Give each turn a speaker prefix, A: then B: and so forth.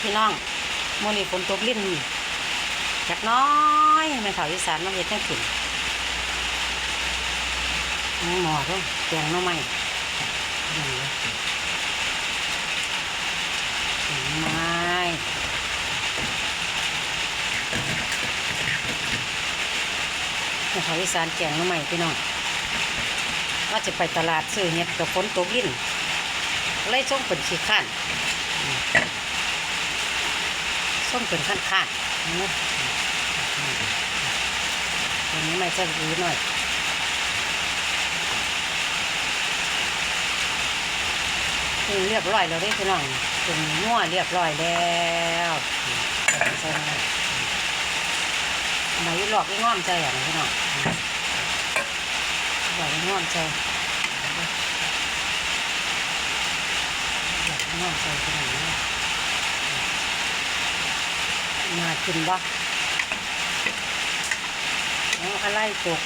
A: พี่น้องมื้อนี้ฝนตกลิ้นจักน้อยแม่เฒ่าอีสานมาเฮ็ดจังกินหม้อเด้อแกงหน่อไม้แกงหน่อไม้แม่เฒ่าอีสานแกงหน่อไม้พี่น้องว่าจะไปตลาดซื้อเห็ดกับฝนตกลิ้นเลยส่งเป็นขี้ข้านส่งเป็นข้านอันนี้ไม่จะรู้หน่อยเรียบร้อยแล้วได้พี่น้องเป็นงัวเรียบร้อยแล้วใส่ไหนหลอกไอ้ง่อมใจอ่ะพี่น้องหลอกไอ้ง่อมใจน่าใส่ขนาดนี้น่ากินบ่อะไรตก